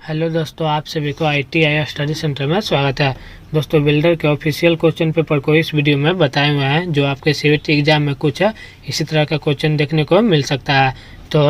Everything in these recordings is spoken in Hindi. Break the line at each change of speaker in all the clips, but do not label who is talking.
हेलो दोस्तों, आप सभी को ITI स्टडी सेंटर में स्वागत है। दोस्तों, बिल्डर के ऑफिशियल क्वेश्चन पेपर को इस वीडियो में बताए हुए हैं जो आपके CVT एग्जाम में कुछ इसी तरह का क्वेश्चन देखने को मिल सकता है। तो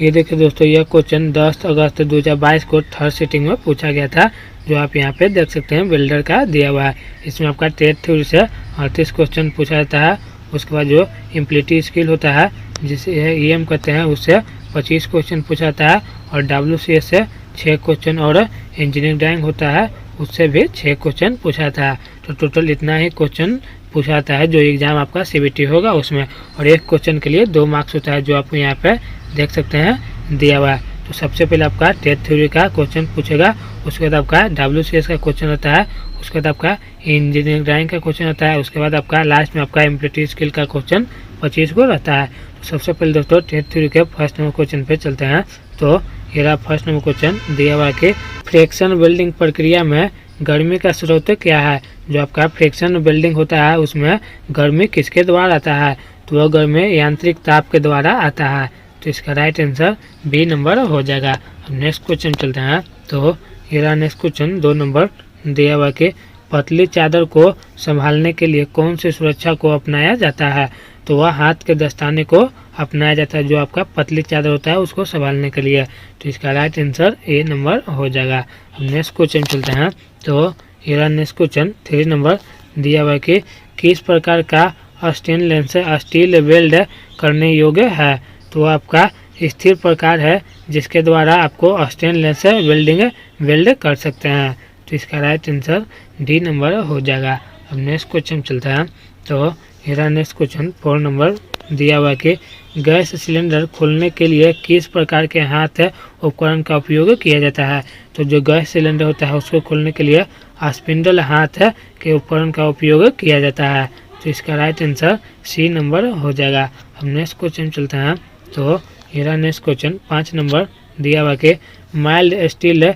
ये देखिए दोस्तों, यह क्वेश्चन 10 अगस्त 2022 को थर्ड सिटिंग में पूछा गया था, जो आप यहाँ पे देख सकते हैं बिल्डर का दिया हुआ है। इसमें आपका टेट थ्योरी से 38 क्वेश्चन पूछा जाता है। उसके बाद जो इम्प्लीटी स्किल होता है, जिसे EM कहते हैं, उससे 25 क्वेश्चन पूछा जाता है। और WCS से 6 क्वेश्चन और इंजीनियरिंग ड्राइंग होता है, उससे भी 6 क्वेश्चन पूछा जाता है। तो टोटल इतना ही क्वेश्चन पूछा जाता है जो एग्ज़ाम आपका CVT होगा उसमें। और एक क्वेश्चन के लिए 2 मार्क्स होता है, जो आपको यहाँ पे देख सकते हैं दिया हुआ है। तो सबसे पहले आपका टेट थ्योरी का क्वेश्चन पूछेगा, उसके बाद आपका WCS का क्वेश्चन होता है, उसके बाद आपका इंजीनियरिंग ड्राइंग का क्वेश्चन होता है, उसके बाद आपका लास्ट में आपका इम्प्लीटी स्किल का क्वेश्चन 25 को रहता है। तो सबसे पहले दोस्तों टेट थ्योरी के फर्स्ट नंबर क्वेश्चन पे चलते हैं। तो ये फर्स्ट नंबर क्वेश्चन दिया हुआ कि फ्रिक्शन वेल्डिंग प्रक्रिया में गर्मी का स्रोत क्या है। जो आपका फ्रिक्शन वेल्डिंग होता है उसमें गर्मी किसके द्वारा आता है, तो वह गर्मी यांत्रिक ताप के द्वारा आता है। तो इसका राइट आंसर बी नंबर हो जाएगा। अब नेक्स्ट क्वेश्चन चलते हैं। तो ये नेक्स्ट क्वेश्चन 2 नंबर दिया हुआ कि पतली चादर को संभालने के लिए कौन सी सुरक्षा को अपनाया जाता है। तो वह हाथ के दस्ताने को अपनाया जाता है, जो आपका पतली चादर होता है उसको संभालने के लिए। तो इसका राइट आंसर ए नंबर हो जाएगा। अब नेक्स्ट क्वेश्चन चलते हैं। तो ये नेक्स्ट क्वेश्चन 3 नंबर दिया हुआ कि किस प्रकार का स्टेनलेस स्टील वेल्ड करने योग्य है। तो आपका स्थिर प्रकार है, जिसके द्वारा आपको स्टेनलेस वेल्ड कर सकते हैं। तो इसका राइट आंसर डी नंबर हो जाएगा। अब नेक्स्ट क्वेश्चन चलता है। तो मेरा नेक्स्ट क्वेश्चन 4 नंबर दिया हुआ कि गैस सिलेंडर खोलने के लिए किस प्रकार के हाथ उपकरण का उपयोग किया जाता है। तो जो गैस सिलेंडर होता है उसको खोलने के लिए स्पिंडल हाथ के उपकरण का उपयोग किया जाता है। तो इसका राइट आंसर सी नंबर हो जाएगा। अब नेक्स्ट क्वेश्चन चलते हैं। तो मेरा नेक्स्ट क्वेश्चन 5 नंबर दिया हुआ कि माइल्ड स्टील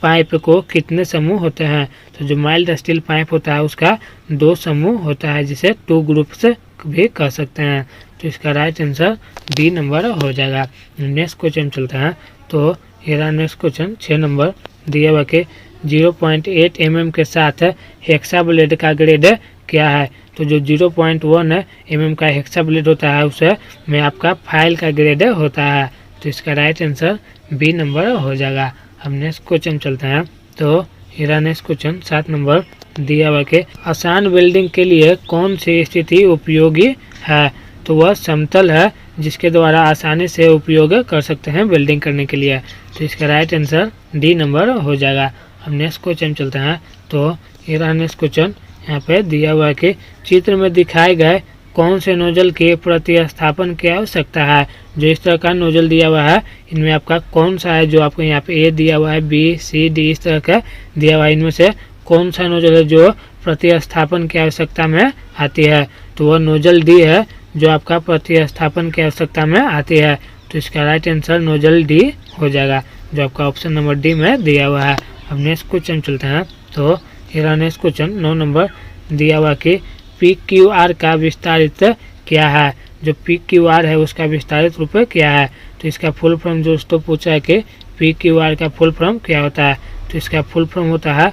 पाइप को कितने समूह होते हैं। तो जो माइल्ड स्टील पाइप होता है उसका 2 समूह होता है, जिसे 2 ग्रुप्स भी कह सकते हैं। तो इसका राइट आंसर डी नंबर हो जाएगा। नेक्स्ट क्वेश्चन चलता है। तो ये नेक्स्ट क्वेश्चन 6 नंबर दिया हुआ कि 0.8 mm के साथ हेक्सा ब्लेड का ग्रेड क्या है। तो जो 0.1 mm का हेक्सा ब्लेड होता है उसे में आपका फाइल का ग्रेड होता है। तो इसका राइट आंसर बी नंबर हो जाएगा। अब नेक्स्ट क्वेश्चन चलते हैं। तो ये नेक्स्ट क्वेश्चन 7 नंबर दिया हुआ कि आसान वेल्डिंग के लिए कौन सी स्थिति उपयोगी है। तो वह समतल है, जिसके द्वारा आसानी से उपयोग कर सकते हैं वेल्डिंग करने के लिए। तो इसका राइट आंसर डी नंबर हो जाएगा। अब नेक्स्ट क्वेश्चन चलते हैं। तो ये नेक्स्ट क्वेश्चन यहाँ पे दिया हुआ है कि चित्र में दिखाए गए कौन से नोजल के प्रतिस्थापन की आवश्यकता है। जो इस तरह का नोजल दिया हुआ है, इनमें आपका कौन सा है, जो आपको यहाँ पे ए दिया हुआ है, बी सी डी इस तरह का दिया हुआ है, इनमें से कौन सा नोजल है जो प्रतिस्थापन की आवश्यकता में आती है। तो वह नोजल डी है जो आपका प्रतिस्थापन की आवश्यकता में आती है। तो इसका राइट आंसर नोजल डी हो जाएगा, जो आपका ऑप्शन नंबर डी में दिया हुआ है। अब नेक्स्ट क्वेश्चन चलते हैं। तो ये नेक्स्ट क्वेश्चन 9 नंबर दिया हुआ कि PQR का विस्तारित क्या है। जो PQR है उसका विस्तारित रूप क्या है। तो इसका फुल फॉर्म दोस्तों पूछा है कि PQR का फुल फॉर्म क्या होता है। तो इसका फुल फॉर्म होता है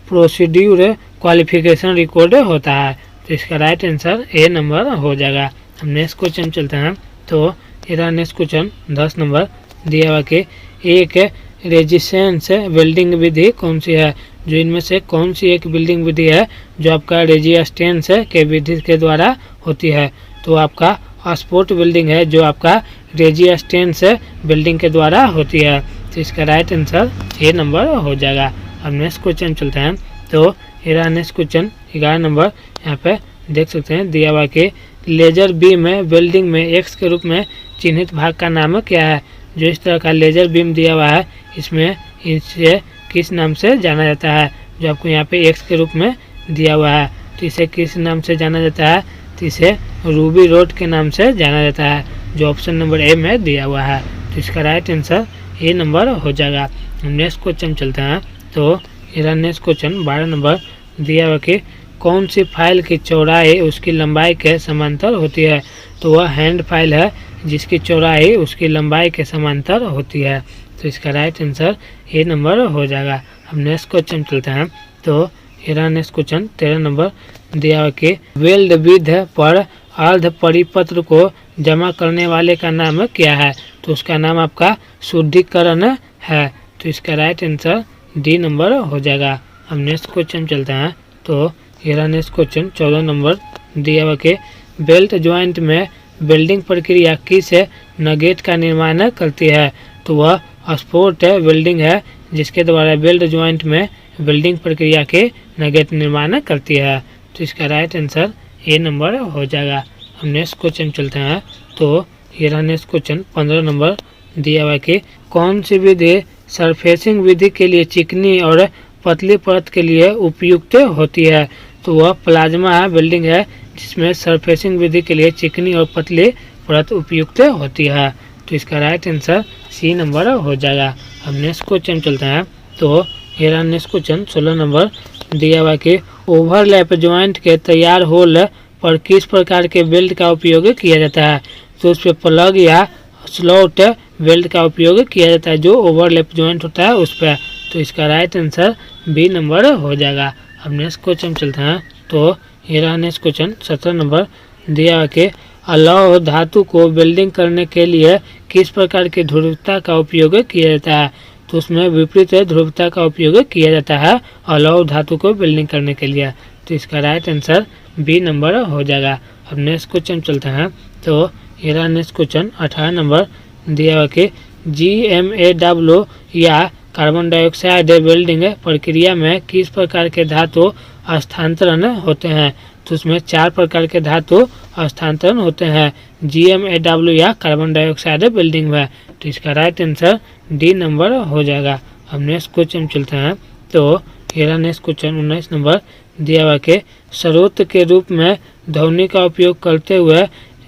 प्रोसीड्यूर क्वालिफिकेशन रिकॉर्ड होता है। तो इसका राइट आंसर ए नंबर हो जाएगा। हम नेक्स्ट क्वेश्चन चलते हैं। तो ये नेक्स्ट क्वेश्चन 10 नंबर दिया हुआ कि एक रेजिस्टेंस वेल्डिंग विधि कौन सी है। जो इनमें से कौन सी एक बिल्डिंग विधि है जो आपका रेजिस्टेंस के विधि के द्वारा होती है। तो आपका स्पोर्ट वेल्डिंग है, जो आपका रेजिस्टेंस बिल्डिंग के द्वारा होती है। तो इसका राइट आंसर ए नंबर हो जाएगा। अब नेक्स्ट क्वेश्चन चलते हैं। तो ये नेक्स्ट क्वेश्चन 11 नंबर यहाँ पे देख सकते हैं दिया हुआ कि लेजर बीम वेल्डिंग में एक्स के रूप में चिन्हित भाग का नाम क्या है। जो इस तरह का लेजर बीम दिया हुआ है, इसमें इसे किस नाम से जाना जाता है। जो आपको यहाँ पे एक्स के रूप में दिया हुआ है, तो इसे किस नाम से जाना जाता है। तो इसे रूबी रोड के नाम से जाना जाता है, जो ऑप्शन नंबर ए में दिया हुआ है। तो इसका राइट आंसर ए नंबर हो जाएगा। नेक्स्ट क्वेश्चन चलते हैं। तो ये नेक्स्ट क्वेश्चन 12 नंबर दिया हुआ कि कौन सी फाइल की चौड़ाई उसकी लंबाई के समांतर होती है। तो वह हैंड फाइल है, जिसकी चौड़ाई उसकी लंबाई के समांतर होती है। तो इसका राइट आंसर ए नंबर हो जाएगा। हम नेक्स्ट क्वेश्चन चलते हैं। तो ये नेक्स्ट क्वेश्चन 13 नंबर दिया हुआ कि वेल्ड विध पर अर्ध परिपत्र को जमा करने वाले का नाम क्या है? तो उसका नाम आपका शुद्धिकरण है। तो इसका राइट आंसर डी नंबर हो जाएगा। हम नेक्स्ट क्वेश्चन चलते हैं। तो ये नेक्स्ट क्वेश्चन 14 नंबर दिया हुआ कि बेल्ट ज्वाइंट में वेल्डिंग प्रक्रिया किस नगेट का निर्माण करती है? तो वह स्पोर्ट वेल्डिंग है, जिसके द्वारा बेल्ट ज्वाइंट में वेल्डिंग प्रक्रिया के नगेट निर्माण करती है। तो इसका राइट आंसर ए नंबर हो जाएगा। हम नेक्स्ट क्वेश्चन चलते हैं। तो ये नेक्स्ट क्वेश्चन 15 नंबर दिया हुआ कि कौन सी विधि सरफेसिंग विधि के लिए चिकनी और पतली परत के लिए उपयुक्त होती है? तो वह प्लाज्मा वेल्डिंग है, जिसमें सरफेसिंग विधि के लिए चिकनी और पतली परत उपयुक्त होती है। तो इसका राइट आंसर सी नंबर हो जाएगा। हम नेक्स्ट क्वेश्चन चलते हैं। तो ये नेक्स्ट क्वेश्चन 16 नंबर दिया हुआ कि ओवरलैप ज्वाइंट के तैयार होल पर किस प्रकार के वेल्ड का उपयोग किया जाता है? तो उस पर प्लग या स्लॉट वेल्ड का उपयोग किया जाता है, जो ओवरलैप ज्वाइंट होता है उस पर। तो इसका राइट आंसर बी नंबर हो जाएगा। अब नेक्स्ट क्वेश्चन चलते हैं। तो ये नेक्स्ट क्वेश्चन 17 नंबर दिया हुआ कि अलौह धातु को वेल्डिंग करने के लिए किस प्रकार की ध्रुवता का उपयोग किया जाता है? तो उसमें विपरीत ध्रुवता का उपयोग किया जाता है अलौह धातु को वेल्डिंग करने के लिए। तो इसका राइट आंसर बी नंबर हो जाएगा। अब नेक्स्ट क्वेश्चन चलते हैं। तो ये नेक्स्ट क्वेश्चन 18 नंबर दिया हुआ कि GMAW या कार्बन डाइऑक्साइड वेल्डिंग प्रक्रिया में किस प्रकार के धातु स्थानांतरण होते हैं? तो उसमें 4 प्रकार के धातु स्थानांतरण होते हैं GMAW या कार्बन डाइऑक्साइड वेल्डिंग में। तो इसका राइट आंसर डी नंबर हो जाएगा। हम नेक्स्ट क्वेश्चन चलते हैं। तो ये नेक्स्ट क्वेश्चन 19 नंबर दिया हुआ कि स्रोत के रूप में ध्वनि का उपयोग करते हुए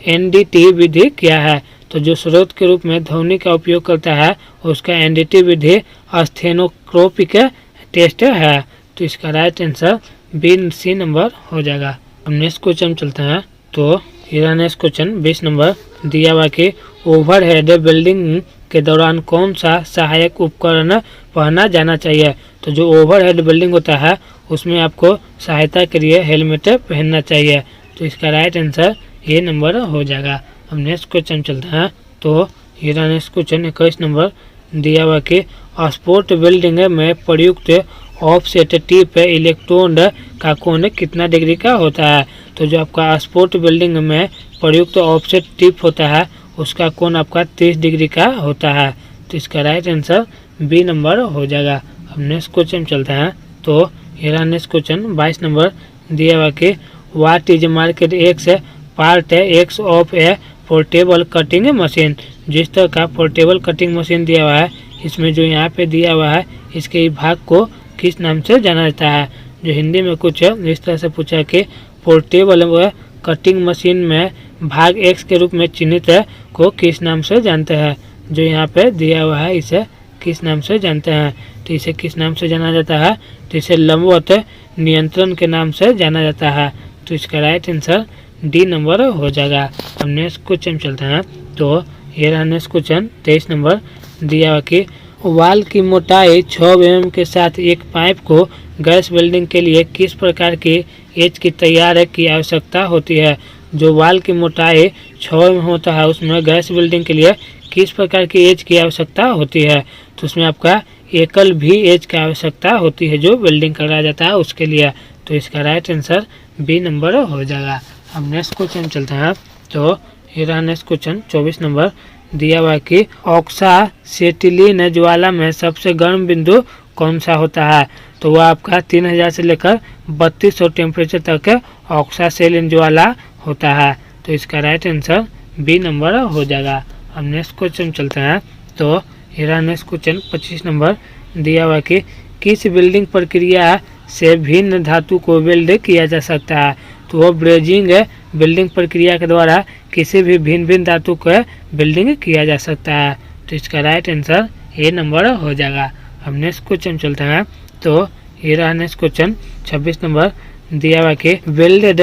NDT विधि क्या है? तो जो स्रोत के रूप में ध्वनि का उपयोग करता है उसका NDT विधि स्टेनोस्कोपिक टेस्ट है। तो इसका right answer B C number हो जाएगा। हम नेक्स्ट क्वेश्चन चलते हैं। तो ये नेक्स्ट क्वेश्चन 20 नंबर दिया हुआ कि ओवरहेड वेल्डिंग के दौरान कौन सा सहायक उपकरण पहना जाना चाहिए? तो जो ओवरहेड वेल्डिंग होता है उसमें आपको सहायता के लिए हेलमेट पहनना चाहिए। तो इसका राइट आंसर ये नंबर हो जाएगा। हम नेक्स्ट क्वेश्चन चलते हैं। तो ये नेक्स्ट क्वेश्चन 21 नंबर दिया हुआ कि स्पोर्ट वेल्डिंग में प्रयुक्त ऑफसेट टिप इलेक्ट्रोड का कोण कितना डिग्री का होता है? तो जो आपका स्पोर्ट वेल्डिंग में प्रयुक्त ऑफसेट टिप होता है उसका कोण आपका 30 डिग्री का होता है। तो इसका राइट आंसर बी नंबर हो जाएगा। हम नेक्स्ट क्वेश्चन चलते हैं। तो ये नेक्स्ट क्वेश्चन 22 नंबर दिया हुआ कि what is market x part x of A portable cutting machine? जिस तरह का पोर्टेबल कटिंग मशीन दिया हुआ है, इसमें जो यहाँ पे दिया हुआ है इसके भाग को किस नाम से जाना जाता है? जो हिंदी में कुछ इस तरह से पूछा कि पोर्टेबल कटिंग मशीन में भाग एक्स के रूप में चिन्हित को किस नाम से जानते हैं? जो यहाँ पे दिया हुआ है इसे किस नाम से जानते हैं? तो इसे किस नाम से जाना जाता है? तो इसे लंबवत नियंत्रण के नाम से जाना जाता है। तो इसका राइट आंसर डी नंबर हो जाएगा। हम नेक्स्ट क्वेश्चन चलते हैं। तो ये नेक्स्ट क्वेश्चन 23 नंबर दिया हुआ कि वाल की मोटाई 6 mm के साथ एक पाइप को गैस वेल्डिंग के लिए किस प्रकार की एज की तैयार की आवश्यकता होती है? जो वाल की मोटाई 6 mm होता है उसमें गैस वेल्डिंग के लिए किस प्रकार की एज की आवश्यकता होती है? तो उसमें आपका एकल भी एज की आवश्यकता होती है जो वेल्डिंग कराया जाता है उसके लिए। तो इसका राइट आंसर बी नंबर हो जाएगा। हम नेक्स्ट क्वेश्चन चलते हैं। तो ये रहा नेक्स्ट क्वेश्चन 24 नंबर दिया हुआ कि ऑक्सासेटिलीन ज्वाला में सबसे गर्म बिंदु कौन सा होता है? तो वह आपका 3000 से लेकर 3200 टेम्परेचर तक ऑक्सासेटिलीन ज्वाला होता है। तो इसका राइट आंसर बी नंबर हो जाएगा। हम नेक्स्ट क्वेश्चन चलते हैं। तो ये रहा नेक्स्ट क्वेश्चन 25 नंबर दिया हुआ कि किस वेल्डिंग प्रक्रिया से भिन्न धातु को वेल्ड किया जा सकता है? तो वो ब्रेजिंग वेल्डिंग प्रक्रिया के द्वारा किसी भी भिन्न भिन्न धातु को वेल्डिंग किया जा सकता है। तो इसका राइट आंसर ए नंबर हो जाएगा। हम नेक्स्ट क्वेश्चन चलते हैं। तो ये रहा नेक्स्ट क्वेश्चन 26 नंबर दिया हुआ कि वेल्डेड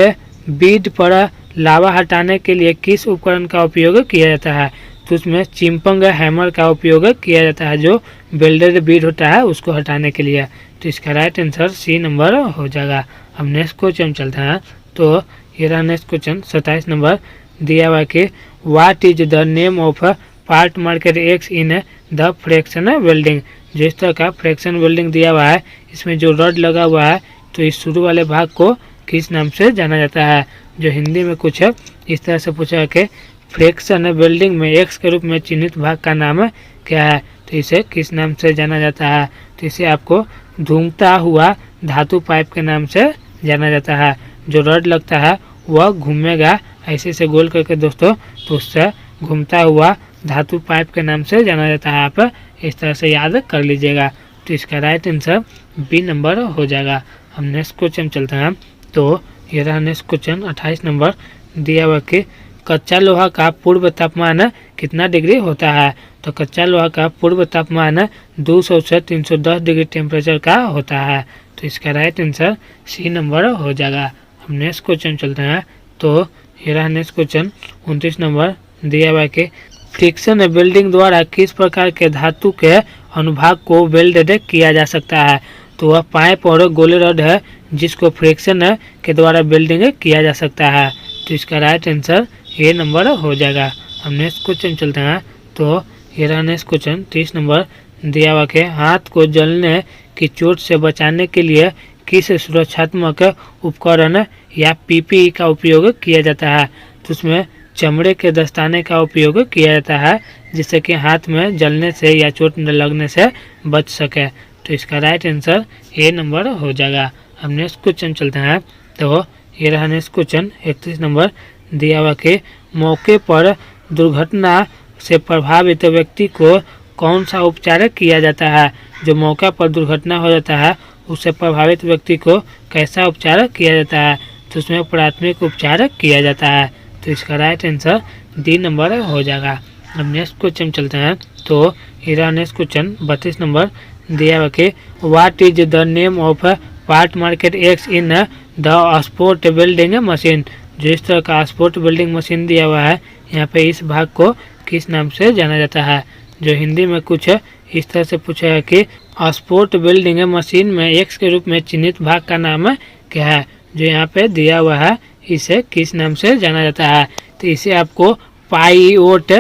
बीड पर लावा हटाने के लिए किस उपकरण का उपयोग किया जाता है? तो उसमें चिम्पंग हैमर का उपयोग किया जाता है, जो वेल्डेड बीड होता है उसको हटाने के लिए। तो इसका राइट आंसर सी नंबर हो जाएगा। अब नेक्स्ट क्वेश्चन चलते हैं। तो ये रहा नेक्स्ट क्वेश्चन 27 नंबर दिया हुआ कि what is the name of part market x in the fraction welding. जो इस तरह का फ्रैक्शन वेल्डिंग दिया हुआ है, इसमें जो रॉड लगा हुआ है तो इस शुरू वाले भाग को किस नाम से जाना जाता है। जो हिंदी में कुछ इस तरह से पूछा है कि फ्रैक्शन वेल्डिंग में एक्स के रूप में चिन्हित भाग का नाम क्या है, तो इसे किस नाम से जाना जाता है। तो इसे आपको घूमता हुआ धातु पाइप के नाम से जाना जाता है। जो रॉड लगता है वह घूमेगा ऐसे से गोल करके दोस्तों, तो उससे घूमता हुआ धातु पाइप के नाम से जाना जाता है। आप इस तरह से याद कर लीजिएगा। तो इसका राइट आंसर बी नंबर हो जाएगा। हम नेक्स्ट क्वेश्चन चलते हैं। तो ये रहा नेक्स्ट क्वेश्चन 28 नंबर दिया हुआ कि कच्चा लोहा का पूर्व तापमान कितना डिग्री होता है। तो कच्चा लोहा का पूर्व तापमान 200 से 310 डिग्री टेम्परेचर का होता है। तो इसका राइट आंसर सी नंबर हो जाएगा। हम नेक्स्ट क्वेश्चन चलते हैं। तो ये रहा नेक्स्ट क्वेश्चन 29 नंबर दिया हुआ कि फ्रिक्शन वेल्डिंग द्वारा किस प्रकार के धातु के अनुभाग को वेल्डेड किया जा सकता है। तो वह पाइप और गोले रॉड है जिसको फ्रिक्शन के द्वारा वेल्डिंग किया जा सकता है। तो इसका राइट आंसर ए नंबर हो जाएगा। हम नेक्स्ट क्वेश्चन चलते हैं। तो ये रहा नेक्स्ट क्वेश्चन 30 नंबर दिया हुआ के हाथ को जलने की चोट से बचाने के लिए किस सुरक्षात्मक उपकरण या पीपीई का उपयोग किया जाता है। तो उसमें चमड़े के दस्ताने का उपयोग किया जाता है, जिससे कि हाथ में जलने से या चोट लगने से बच सके। तो इसका राइट आंसर ए नंबर हो जाएगा। हम नेक्स्ट क्वेश्चन चलते हैं। तो ये रहा नेक्स्ट क्वेश्चन 31 नंबर दिया हुआ कि मौके पर दुर्घटना से प्रभावित व्यक्ति को कौन सा उपचार किया जाता है। जो मौका पर दुर्घटना हो जाता है उससे प्रभावित व्यक्ति को कैसा उपचार किया जाता है। तो उसमें प्राथमिक उपचार किया जाता है। तो इसका राइट आंसर डी नंबर हो जाएगा। अब नेक्स्ट क्वेश्चन चलते हैं। तो ये रहा नेक्स्ट क्वेश्चन 32 नंबर दिया हुआ कि what is the name of part market x in the sport welding machine. जो इस तरह का स्पोर्ट वेल्डिंग मशीन दिया हुआ है, यहाँ पे इस भाग को किस नाम से जाना जाता है। जो हिंदी में कुछ इस तरह से पूछा है कि स्पोर्ट वेल्डिंग मशीन में एक्स के रूप में चिन्हित भाग का नाम क्या है। जो यहाँ पे दिया हुआ है इसे किस नाम से जाना जाता है। तो इसे आपको पाइवोट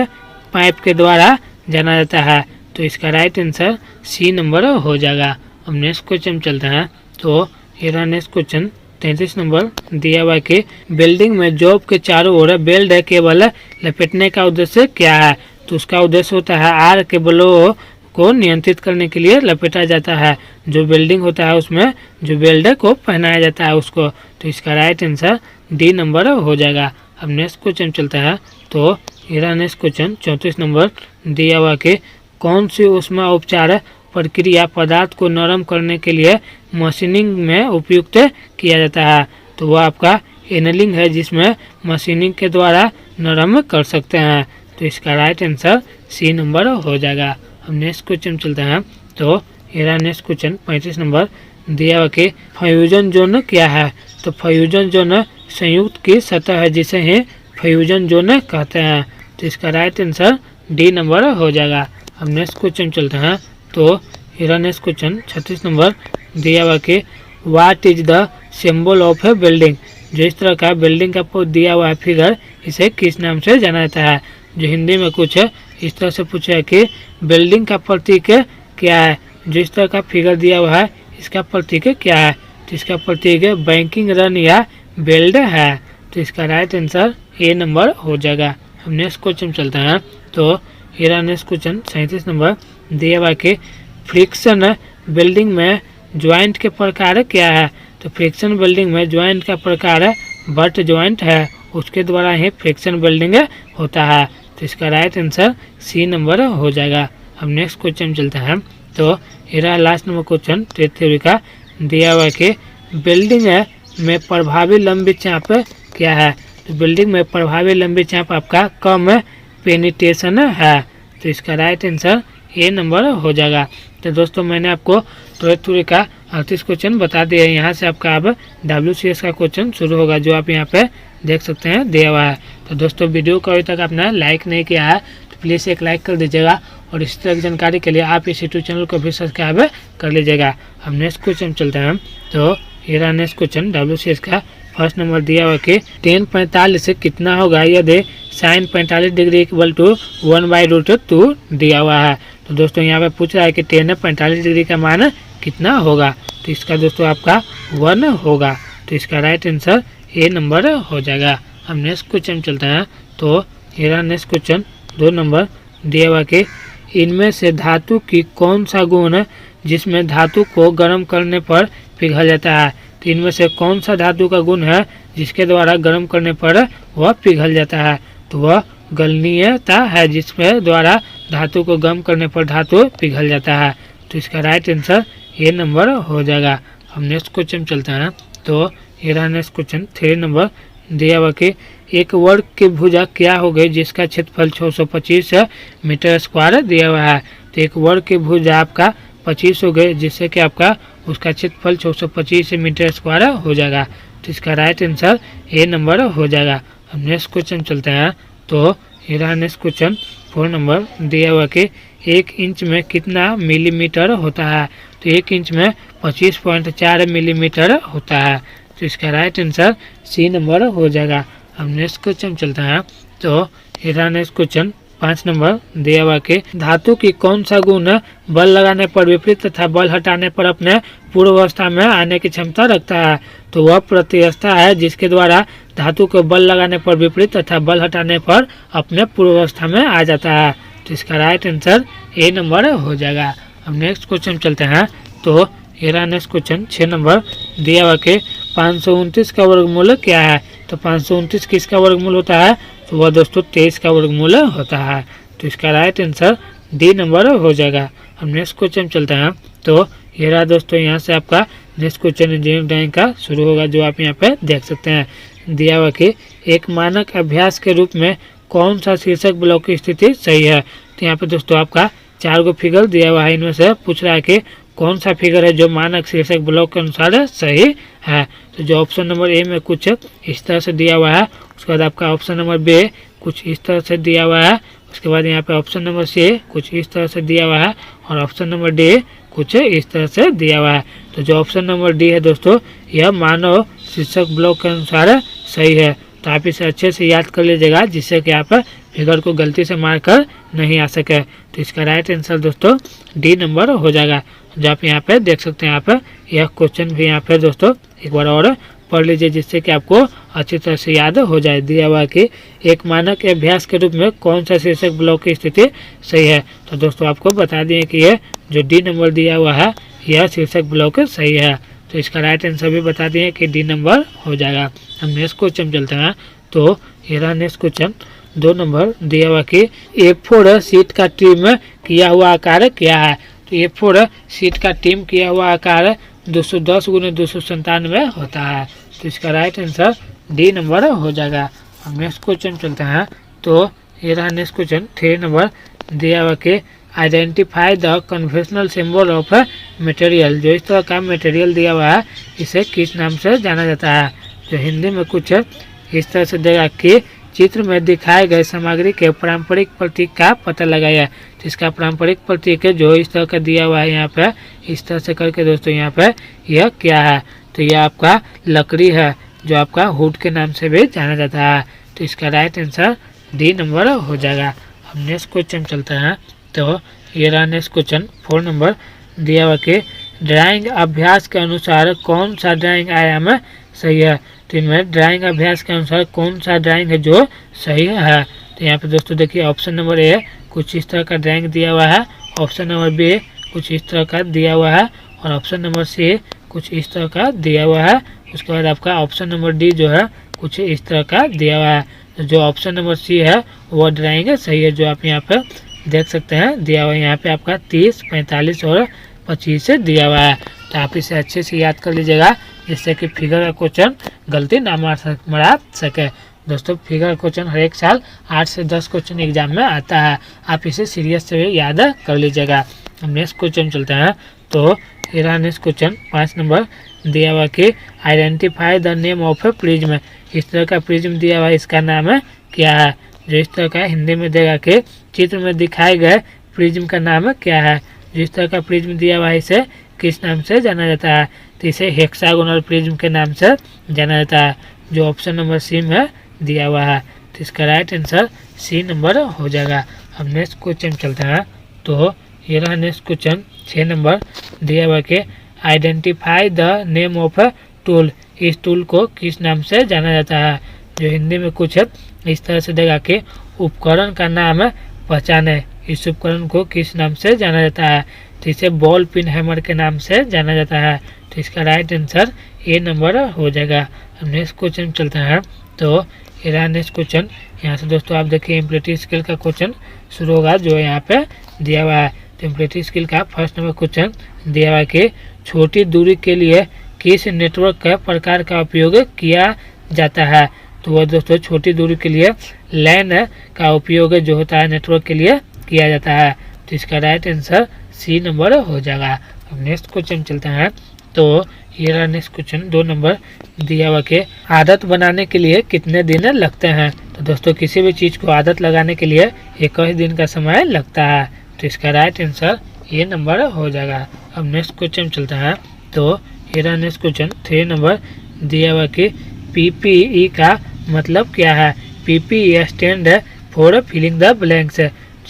पाइप के द्वारा जाना जाता है। तो इसका राइट आंसर सी नंबर हो जाएगा। अब नेक्स्ट क्वेश्चन चलते हैं। तो ये रहा नेक्स्ट क्वेश्चन 33 नंबर दिया हुआ कि बिल्डिंग में जॉब के चारों ओर बेल्ट केबल लपेटने का उद्देश्य क्या है। तो उसका उद्देश्य होता है आर केबलों को नियंत्रित करने के लिए लपेटा जाता है। जो बिल्डिंग होता है उसमें जो बेल्ट को पहनाया जाता है उसको। तो इसका राइट आंसर डी नंबर हो जाएगा। अब नेक्स्ट क्वेश्चन चलता है। तो ये रहा नेक्स्ट क्वेश्चन 34 नंबर दिया हुआ कि कौन सी ऊष्मा उपचार प्रक्रिया पदार्थ को नरम करने के लिए मशीनिंग में उपयुक्त किया जाता है। तो वह आपका एनलिंग है, जिसमें मशीनिंग के द्वारा नरम कर सकते हैं। तो इसका राइट आंसर सी नंबर हो जाएगा। हम नेक्स्ट क्वेश्चन चलते हैं। तो ये रहा नेक्स्ट क्वेश्चन 35 नंबर दिया हुआ कि फ्यूजन जोन क्या है। तो फ्यूजन जोन संयुक्त की सतह है जिसे ही फ्यूजन जोन कहते हैं। तो इसका राइट आंसर डी नंबर हो जाएगा। हम नेक्स्ट क्वेश्चन चलते हैं। तो ये रहा नेक्स्ट क्वेश्चन 36 नंबर दिया हुआ कि what is the symbol of A building. जो इस तरह का बिल्डिंग का दिया हुआ है फिगर, इसे किस नाम से जाना जाता है। जो हिंदी में कुछ इस तरह से पूछा है कि बिल्डिंग का प्रतीक क्या है। जो इस तरह का फिगर दिया हुआ है इसका प्रतीक क्या है। तो इसका प्रतीक बैंकिंग रन या बेल्ट है। तो इसका राइट आंसर ए नंबर हो जाएगा। हम नेक्स्ट क्वेश्चन चलते हैं। तो ये रहा नेक्स्ट क्वेश्चन 37 नंबर दिया हुआ कि फ्रिक्शन वेल्डिंग में ज्वाइंट के प्रकार क्या है। तो फ्रिक्शन वेल्डिंग में ज्वाइंट का प्रकार बट ज्वाइंट है, उसके द्वारा ही फ्रिक्शन वेल्डिंग होता है। तो इसका राइट आंसर सी नंबर हो जाएगा। हम नेक्स्ट क्वेश्चन चलते हैं। तो ये रहा last number question trade theory का दिया हुआ कि बिल्डिंग में प्रभावी लंबी चाप क्या है। तो बिल्डिंग में प्रभावी लंबी चाप आपका कम पेनिट्रेशन है। तो इसका राइट आंसर ए नंबर हो जाएगा। तो दोस्तों मैंने आपको ट्रेड थ्योरी का 38 क्वेश्चन बता दिया है। यहाँ से आपका अब WCS का क्वेश्चन शुरू होगा, जो आप यहाँ पे देख सकते हैं दिया हुआ है। तो दोस्तों वीडियो को अभी तक आपने लाइक नहीं किया है प्लीज़ एक लाइक कर दीजिएगा और इसी तरह की जानकारी के लिए आप इस यूट्यूब चैनल को भी सब्सक्राइब कर लीजिएगा। हम नेक्स्ट क्वेश्चन चलते हैं। तो ये रहा नेक्स्ट क्वेश्चन WCS का। फर्स्ट नंबर दिया हुआ कि tan 45 से कितना होगा यदि sin 45 डिग्री इक्वल टू 1/√2 दिया हुआ है। तो दोस्तों यहाँ पे पूछ रहा है कि tan 45 डिग्री का मान कितना होगा। तो इसका दोस्तों आपका 1 होगा। तो इसका राइट आंसर ए नंबर हो जाएगा। हम नेक्स्ट क्वेश्चन चलते हैं। तो ये रहा नेक्स्ट क्वेश्चन 2 नंबर दिया हुआ कि इनमें से धातु की कौन सा गुण जिसमें धातु को गर्म करने पर पिघल जाता है। तो इनमें से कौन सा धातु का गुण है जिसके द्वारा गर्म करने पर वह पिघल जाता है। तो वह गलनीयता है जिसमें द्वारा धातु को गर्म करने पर धातु पिघल जाता है। तो इसका राइट आंसर ए नंबर हो जाएगा। हम नेक्स्ट क्वेश्चन चलते हैं। तो ये रहा नेक्स्ट क्वेश्चन 3 नंबर दिया हुआ कि एक वर्ग की भुजा क्या हो गई जिसका क्षेत्रफल 625 मीटर स्क्वायर दिया हुआ है। तो एक वर्ग की भुजा आपका 25 हो गई जिससे कि आपका उसका क्षेत्रफल 625 मीटर स्क्वायर हो जाएगा। तो इसका राइट आंसर ए नंबर हो जाएगा। हम नेक्स्ट क्वेश्चन चलते हैं। तो ये रहा नेक्स्ट क्वेश्चन 4 नंबर दिया हुआ कि 1 इंच में कितना मिलीमीटर होता है। तो 1 इंच में 25.4 मिलीमीटर होता है। तो इसका राइट आंसर सी नंबर हो जाएगा। हम नेक्स्ट क्वेश्चन चलते हैं। तो ये रहा नेक्स्ट क्वेश्चन 5 नंबर दिया हुआ कि धातु की कौन सा गुण बल लगाने पर विपरीत तथा बल हटाने पर अपने पूर्व अवस्था में आने की क्षमता रखता है। तो वह प्रतिअवस्था है जिसके द्वारा धातु को बल लगाने पर विपरीत तथा बल हटाने पर अपने पूर्व अवस्था में आ जाता है। तो इसका राइट आंसर ए नंबर हो जाएगा। हम नेक्स्ट क्वेश्चन चलते हैं। तो ये रहा नेक्स्ट क्वेश्चन 6 नंबर दिया हुआ कि 529 का वर्गमूल क्या है। तो 529 किसका वर्गमूल होता है। तो वह दोस्तों 23 का वर्गमूल होता है। तो इसका राइट आंसर डी नंबर हो जाएगा। हम नेक्स्ट क्वेश्चन चलते हैं। तो ये रहा दोस्तों यहाँ से आपका नेक्स्ट क्वेश्चन इंजीनियरिंग ड्राइंग का शुरू होगा जो आप यहाँ पे देख सकते हैं। दिया हुआ कि एक मानक अभ्यास के रूप में कौन सा शीर्षक ब्लॉक की स्थिति सही है। तो यहाँ पे दोस्तों आपका 4 गो फिगर दिया हुआ है। इनमें से पूछ रहा है कि कौन सा फिगर है जो मानक शीर्षक ब्लॉक के अनुसार सही है। तो जो ऑप्शन नंबर ए में कुछ इस तरह से दिया हुआ है, उसके बाद आपका ऑप्शन नंबर बी कुछ इस तरह से दिया हुआ है, उसके बाद यहाँ पे ऑप्शन नंबर सी कुछ इस तरह से दिया हुआ है और ऑप्शन नंबर डी कुछ इस तरह से दिया हुआ है। तो जो ऑप्शन नंबर डी है दोस्तों यह मानव शीर्षक ब्लॉक के अनुसार सही है। तो आप इसे अच्छे से याद कर लीजिएगा जिससे कि आप फिगर को गलती से मारकर नहीं आ सके। तो इसका राइट आंसर दोस्तों डी नंबर हो जाएगा। जो आप यहाँ पे देख सकते हैं। आप यह क्वेश्चन भी यहाँ पे दोस्तों एक बार और पढ़ लीजिए जिससे कि आपको अच्छी तरह से याद हो जाए। दिया हुआ कि एक मानक अभ्यास के रूप में कौन सा शीर्षक ब्लॉक की स्थिति सही है। तो दोस्तों आपको बता दिए कि ये जो डी नंबर दिया हुआ है यह शीर्षक ब्लॉक सही है। तो इसका राइट आंसर भी बता दिए कि डी नंबर हो जाएगा। हम नेक्स्ट क्वेश्चन चलते हैं। तो ये रहा नेक्स्ट क्वेश्चन 2 नंबर दिया हुआ कि A4 शीट का ट्रिम किया हुआ आकार क्या है। तो A4 शीट का ट्रिम किया हुआ आकार 210 × 297 होता है। तो इसका राइट आंसर डी नंबर हो जाएगा। हम नेक्स्ट क्वेश्चन चलते हैं। तो ये रहा नेक्स्ट क्वेश्चन 3 नंबर दिया हुआ कि identify the conventional symbol of material. जो इस तरह का मटेरियल दिया हुआ है इसे किस नाम से जाना जाता है। जो हिंदी में कुछ इस तरह से देगा कि चित्र में दिखाए गए सामग्री के पारंपरिक प्रतीक का पता लगाया। तो इसका पारंपरिक प्रतीक जो इस तरह का दिया हुआ है यहाँ पे इस तरह से करके दोस्तों यहाँ पे यह क्या है। तो यह आपका लकड़ी है जो आपका वुड के नाम से भी जाना जाता है। तो इसका राइट आंसर डी नंबर हो जाएगा। हम नेक्स्ट क्वेश्चन चलते हैं। तो ये रहा नेक्स्ट क्वेश्चन 4 नंबर दिया हुआ कि ड्राइंग अभ्यास के अनुसार कौन सा ड्राइंग आयाम सही है। तो इनमें ड्राइंग अभ्यास के अनुसार कौन सा ड्राइंग है जो सही है। तो यहाँ पे दोस्तों देखिए ऑप्शन नंबर ए कुछ इस तरह का ड्राइंग दिया हुआ है, ऑप्शन नंबर बी कुछ इस तरह का दिया हुआ है और ऑप्शन नंबर सी कुछ इस तरह का दिया हुआ है। उसके बाद आपका ऑप्शन नंबर डी जो है कुछ इस तरह का दिया हुआ है। तो जो ऑप्शन नंबर सी है वो ड्राइंग सही है जो आप यहाँ पे देख सकते हैं दिया हुआ है। यहाँ पे आपका 30, 45 और 25 से दिया हुआ है। तो आप इसे अच्छे से याद कर लीजिएगा जिससे कि फिगर का क्वेश्चन गलती ना मार सके। दोस्तों फिगर क्वेश्चन हर एक साल 8 से 10 क्वेश्चन एग्जाम में आता है। आप इसे सीरियस से याद कर लीजिएगा। हम नेक्स्ट क्वेश्चन चलते हैं। तो ये रहा नेक्स्ट क्वेश्चन 5 नंबर दिया हुआ कि identify the name of A prism. इस तरह का प्रिज्म दिया हुआ है इसका नाम क्या है। जो इस तरह का हिंदी में देगा कि चित्र में दिखाए गए प्रिज्म का नाम क्या है। जिस तरह का प्रिज्म दिया हुआ है इसे किस नाम से जाना जाता है, तो इसे हेक्सागोनल प्रिज्म के नाम से जाना जाता है, जो ऑप्शन नंबर सी में दिया हुआ है। तो इसका राइट आंसर सी नंबर हो जाएगा। अब नेक्स्ट क्वेश्चन चलते हैं। तो ये रहा नेक्स्ट क्वेश्चन 6 नंबर दिया हुआ कि identify the name of a tool. इस टूल को किस नाम से जाना जाता है, जो हिंदी में कुछ इस तरह से देगा कि उपकरण का नाम पहचाने। इस उपकरण को किस नाम से जाना जाता है, तो इसे बॉल पिन हैमर के नाम से जाना जाता है। तो इसका राइट आंसर ए नंबर हो जाएगा। अब नेक्स्ट क्वेश्चन चलते हैं। तो ये रहा नेक्स्ट क्वेश्चन। यहाँ से दोस्तों आप देखिए एम्पलीट्यूड स्केल का क्वेश्चन शुरू होगा जो यहाँ पे दिया हुआ है। तो एम्पलीट्यूड स्केल का फर्स्ट नंबर क्वेश्चन दिया हुआ है कि छोटी दूरी के लिए किस नेटवर्क का प्रकार का उपयोग किया जाता है। तो वह दोस्तों छोटी दूरी के लिए लैन का उपयोग जो होता है नेटवर्क के लिए किया जाता है। तो इसका राइट आंसर सी नंबर हो जाएगा। अब नेक्स्ट क्वेश्चन चलते हैं। तो ये रहा नेक्स्ट क्वेश्चन 2 नंबर दिया हुआ कि आदत बनाने के लिए कितने दिन लगते हैं। तो दोस्तों किसी भी चीज़ को आदत लगाने के लिए 21 दिन का समय लगता है। तो इसका राइट आंसर ये नंबर हो जाएगा। अब नेक्स्ट क्वेश्चन चलता है। तो ये रहा नेक्स्ट क्वेश्चन 3 नंबर दिया हुआ कि PPE का मतलब क्या है। PPE stand for filling the blanks.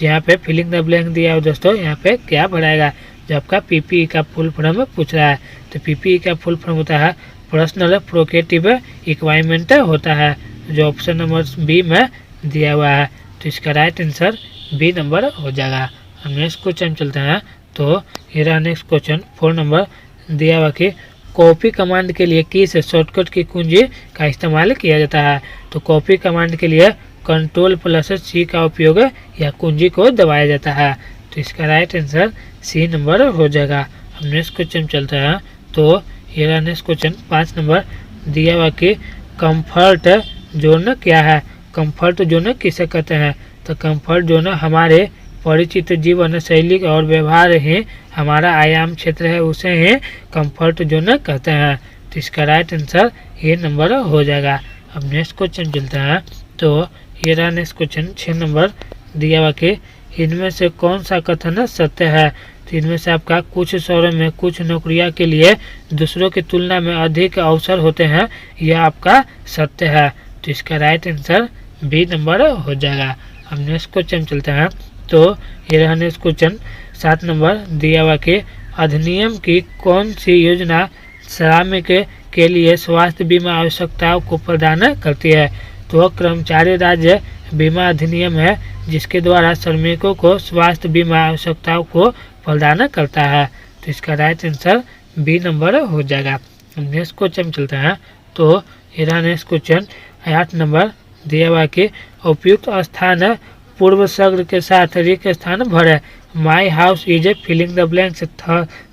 यहाँ पे फिलिंग द ब्लैंक दिया है दोस्तों, यहाँ पे क्या भराएगा। जो आपका PPE का फुल फॉर्म पूछ रहा है, तो PPE का फुल फॉर्म होता है पर्सनल प्रोटेक्टिव इक्विपमेंट होता है, जो ऑप्शन नंबर बी में दिया हुआ है। तो इसका राइट आंसर बी नंबर हो जाएगा। हम नेक्स्ट क्वेश्चन चलते हैं। तो ये रहा नेक्स्ट क्वेश्चन 4 नंबर दिया हुआ कि कॉपी कमांड के लिए किस शॉर्टकट की कुंजी का इस्तेमाल किया जाता है। तो कॉपी कमांड के लिए Ctrl+C का उपयोग या कुंजी को दबाया जाता है। तो इसका राइट आंसर सी नंबर हो जाएगा। हम नेक्स्ट क्वेश्चन चलते हैं। तो ये रहा नेक्स्ट क्वेश्चन 5 नंबर दिया हुआ कि कंफर्ट जोन क्या है। कंफर्ट जोन किसे कहते हैं। तो कंफर्ट जोन हमारे परिचित जीवन शैली और व्यवहार ही हमारा आयाम क्षेत्र है, उसे ही कंफर्ट जोन कहते हैं। तो इसका राइट आंसर ये नंबर हो जाएगा। अब नेक्स्ट क्वेश्चन चलते हैं। तो ये रहा नेक्स्ट क्वेश्चन 6 नंबर दिया हुआ कि इनमें से कौन सा कथन सत्य है। तो इनमें से आपका कुछ शहरों में कुछ नौकरियों के लिए दूसरों की तुलना में अधिक अवसर होते हैं, यह आपका सत्य है। तो इसका राइट आंसर बी नंबर हो जाएगा। अब नेक्स्ट क्वेश्चन चलते हैं। तो ये रहा नेक्स्ट क्वेश्चन 7 नंबर दिया हुआ कि अधिनियम की कौन सी योजना श्रमिक के लिए स्वास्थ्य बीमा आवश्यकताओं को प्रदान करती है। तो कर्मचारी राज्य बीमा अधिनियम है, जिसके द्वारा श्रमिकों को स्वास्थ्य बीमा आवश्यकताओं को प्रदान करता है। तो इसका राइट आंसर बी नंबर हो जाएगा। नेक्स्ट क्वेश्चन चलते हैं। तो ये रहा नेक्स्ट क्वेश्चन 8 नंबर दिया हुआ कि उपयुक्त स्थान पूर्व शब्द के साथ रिक्त स्थान भरे। My house is a filling the blanks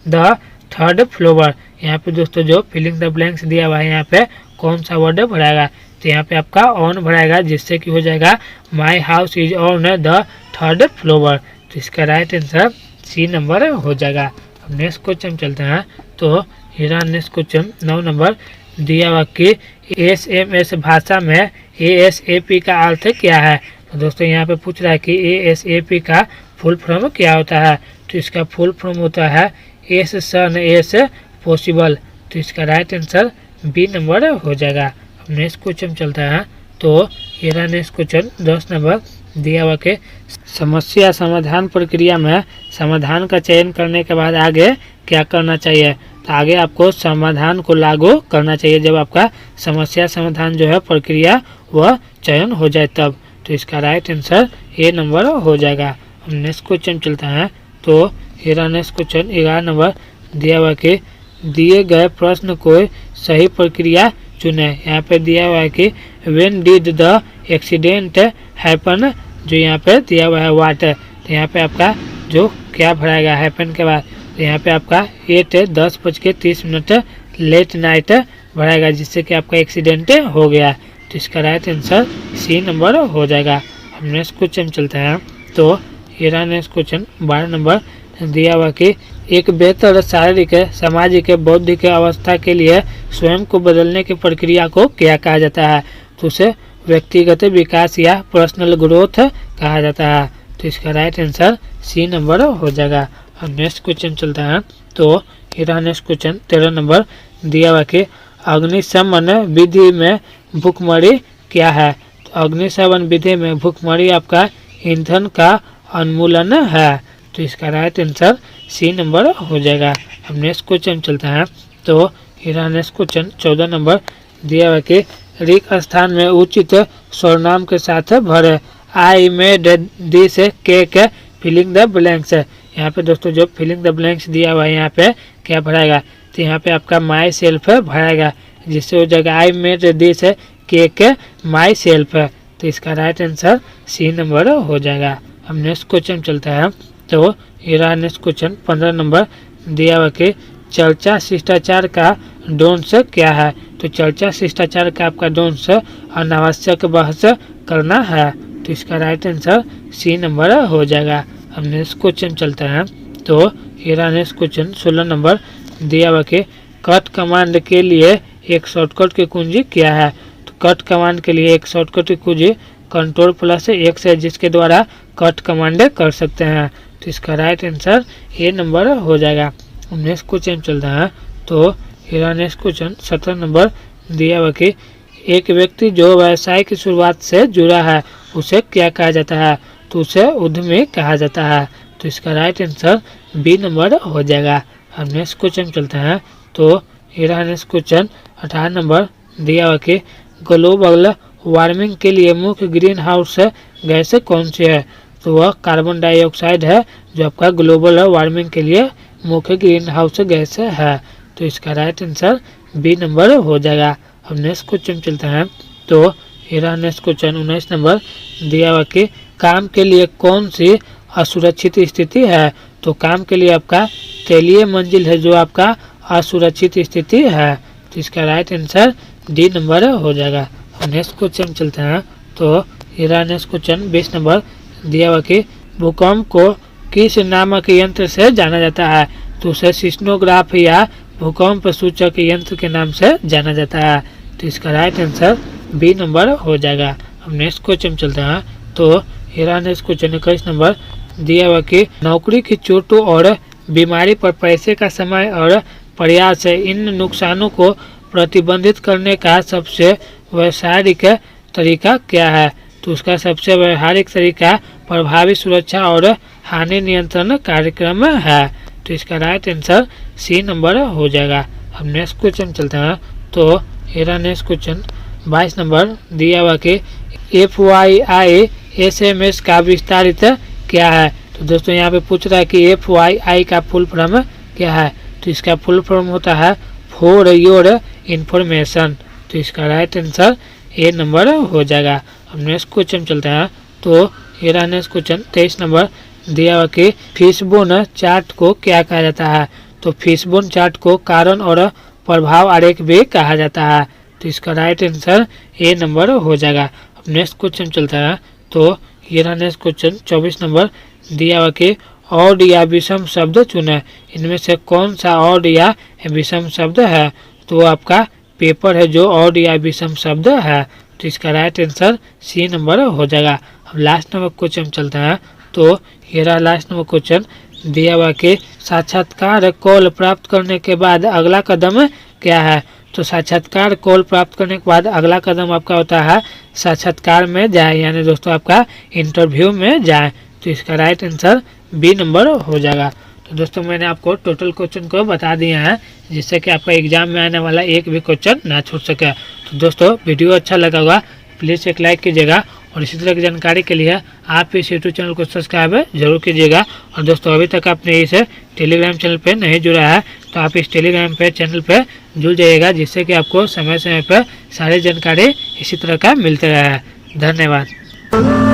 the third floor. यहाँ पे दोस्तों जो फिलिंग द ब्लैंक्स दिया हुआ है, यहाँ पे कौन सा वर्ड भराएगा। तो यहाँ पे आपका ऑन भराएगा, जिससे कि हो जाएगा माई house is on the third floor. तो इसका राइट आंसर सी नंबर हो जाएगा। अब नेक्स्ट क्वेश्चन चलते हैं। तो ये रहा नेक्स्ट क्वेश्चन 9 नंबर दिया हुआ कि SMS भाषा में ASAP का अर्थ क्या है। तो दोस्तों यहाँ पे पूछ रहा है कि ASAP का फुल फॉर्म क्या होता है। तो इसका फुल फॉर्म होता है एस सन एस पॉसिबल। तो इसका राइट आंसर बी नंबर हो जाएगा। अब नेक्स्ट क्वेश्चन चलता है। तो ये रहा नेक्स्ट क्वेश्चन 10 नंबर दिया हुआ कि समस्या समाधान प्रक्रिया में समाधान का चयन करने के बाद आगे क्या करना चाहिए। तो आगे आपको समाधान को लागू करना चाहिए जब आपका समस्या समाधान जो है प्रक्रिया वह चयन हो जाए तब। तो इसका राइट आंसर ए नंबर हो जाएगा। अब नेक्स्ट क्वेश्चन चलता है। तो ये रहा नेक्स्ट क्वेश्चन 11 नंबर दिया हुआ कि दिए गए प्रश्न को सही प्रक्रिया चुने। यहाँ पे दिया हुआ है कि when did the accident happen, जो यहाँ पे दिया हुआ है व्हाट। तो यहाँ पे आपका जो क्या भराएगा हैपन के बाद, तो यहाँ पे आपका 8:10:30 लेट नाइट भराएगा, जिससे कि आपका एक्सीडेंट हो गया। तो इसका राइट आंसर सी नंबर हो जाएगा। हम नेक्स्ट क्वेश्चन चलते हैं। तो ये रहा नेक्स्ट क्वेश्चन 12 नंबर दिया हुआ कि एक बेहतर शारीरिक सामाजिक बौद्धिक अवस्था के लिए स्वयं को बदलने की प्रक्रिया को क्या कहा जाता है। तो उसे व्यक्तिगत विकास या पर्सनल ग्रोथ कहा जाता है। तो इसका राइट आंसर सी नंबर हो जाएगा। अब नेक्स्ट क्वेश्चन चलता है। तो ये रहा नेक्स्ट क्वेश्चन 13 नंबर दिया हुआ कि अग्निशमन विधि में भुखमरी क्या है। तो अग्निशमन विधि में भुखमरी आपका ईंधन का उन्मूलन है। तो इसका राइट आंसर सी नंबर हो जाएगा। अब नेक्स्ट क्वेश्चन चलता है। तो ये रहा नेक्स्ट क्वेश्चन 14 नंबर दिया हुआ कि रिक्त स्थान में उचित सर्वनाम के साथ भरे। I made this cake filling the blanks. यहाँ पे दोस्तों जो फिलिंग द ब्लैंक्स दिया हुआ है यहाँ पे क्या भराएगा, तो यहाँ पे आपका माई सेल्फ भराएगा, जिससे हो जाएगा आई made this cake my self. तो इसका राइट आंसर सी नंबर हो जाएगा। अब नेक्स्ट क्वेश्चन चलता है। तो ये रहा नेक्स्ट क्वेश्चन 15 नंबर दिया हुआ कि चर्चा शिष्टाचार का डोंस क्या है। तो चर्चा शिष्टाचार का आपका डोंस अनावश्यक बहस करना है। तो इसका राइट आंसर सी नंबर हो जाएगा। अब नेक्स्ट क्वेश्चन चलता है। तो ये रहा नेक्स्ट क्वेश्चन 16 नंबर दिया हुआ कि कट कमांड के लिए एक शॉर्टकट की कुंजी क्या है। तो कट कमांड के लिए एक शॉर्टकट की कुंजी Ctrl+X है, जिसके द्वारा कट कमांड कर सकते हैं। तो इसका राइट आंसर ए नंबर हो जाएगा। नेक्स्ट क्वेश्चन चलता है। तो ये रहा नेक्स्ट क्वेश्चन 17 नंबर दिया हुआ कि एक व्यक्ति जो व्यवसाय की शुरुआत से जुड़ा है उसे क्या कहा जाता है। तो उसे उद्यमी कहा जाता है। तो इसका राइट आंसर बी नंबर हो जाएगा। अब नेक्स्ट क्वेश्चन चलता है। तो ये रहा नेक्स्ट क्वेश्चन 18 नंबर दिया हुआ कि ग्लोबल वार्मिंग के लिए मुख्य ग्रीन हाउस गैस कौन सी है। तो वह कार्बन डाइऑक्साइड है, जो आपका ग्लोबल वार्मिंग के लिए मुख्य ग्रीन हाउस गैस है। तो इसका राइट आंसर बी नंबर हो जाएगा। अब नेक्स्ट क्वेश्चन चलता है। तो ये रहा नेक्स्ट क्वेश्चन 19 नंबर दिया हुआ कि काम के लिए कौन सी असुरक्षित स्थिति है। तो काम के लिए आपका तैलीय मंजिल है, जो आपका असुरक्षित स्थिति है। तो इसका राइट आंसर डी नंबर हो जाएगा। नेक्स्ट क्वेश्चन चलते हैं। तो ये रहा नेक्स्ट क्वेश्चन 20 नंबर दिया हुआ कि भूकंप को किस नामक यंत्र से जाना जाता है। तो उसे सिस्मोग्राफ या भूकंप सूचक यंत्र के नाम से जाना जाता है। तो इसका राइट आंसर बी नंबर हो जाएगा। अब नेक्स्ट क्वेश्चन चलते हैं। तो ये रहा नेक्स्ट क्वेश्चन 21 नंबर दिया हुआ कि नौकरी की चोटों और बीमारी पर पैसे का समय और प्रयास इन नुकसानों को प्रतिबंधित करने का सबसे व्यावहारिक तरीका क्या है। तो उसका सबसे व्यावहारिक तरीका प्रभावी सुरक्षा और हानि नियंत्रण कार्यक्रम है। तो इसका राइट आंसर सी नंबर हो जाएगा। अब नेक्स्ट क्वेश्चन चलते हैं। तो ये रहा नेक्स्ट क्वेश्चन 22 नंबर दिया हुआ कि FYI SMS का विस्तारित क्या है। तो दोस्तों यहाँ पे पूछ रहा है कि FYI का फुल फॉर्म क्या है। तो इसका फुल फॉर्म होता है फॉर योर इंफॉर्मेशन। तो इसका राइट आंसर ए नंबर हो जाएगा। अब नेक्स्ट क्वेश्चन चलता है। तो ये रहा नेक्स्ट क्वेश्चन 23 नंबर दिया हुआ कि फिशबोन चार्ट को क्या कहा जाता है। तो फिशबोन चार्ट को कारण और प्रभाव आरेख भी कहा जाता है। तो इसका राइट आंसर ए नंबर हो जाएगा। अब नेक्स्ट क्वेश्चन चलता है। तो ये रहा नेक्स्ट क्वेश्चन 24 नंबर दिया हुआ कि ऑड या विषम शब्द चुने। इनमें से कौन सा ऑड या विषम शब्द है। तो आपका पेपर है जो ऑड या विषम शब्द है। तो इसका राइट आंसर सी नंबर हो जाएगा। अब लास्ट नंबर क्वेश्चन चलता है। तो ये रहा लास्ट नंबर क्वेश्चन दिया हुआ कि साक्षात्कार कॉल प्राप्त करने के बाद अगला कदम क्या है। तो साक्षात्कार कॉल प्राप्त करने के बाद अगला कदम आपका होता है साक्षात्कार में जाए, यानी दोस्तों आपका इंटरव्यू में जाए। तो इसका राइट आंसर बी नंबर हो जाएगा। तो दोस्तों मैंने आपको टोटल क्वेश्चन को बता दिया है, जिससे कि आपका एग्जाम में आने वाला एक भी क्वेश्चन ना छूट सके। तो दोस्तों वीडियो अच्छा लगा होगा प्लीज़ एक लाइक कीजिएगा, और इसी तरह की जानकारी के लिए आप इस यूट्यूब चैनल को सब्सक्राइब जरूर कीजिएगा। और दोस्तों अभी तक आपने इस टेलीग्राम चैनल पे नहीं जुड़ा है तो आप इस टेलीग्राम पे चैनल पे जुड़ जाइएगा, जिससे कि आपको समय समय पर सारी जानकारी इसी तरह का मिलते रहे। धन्यवाद।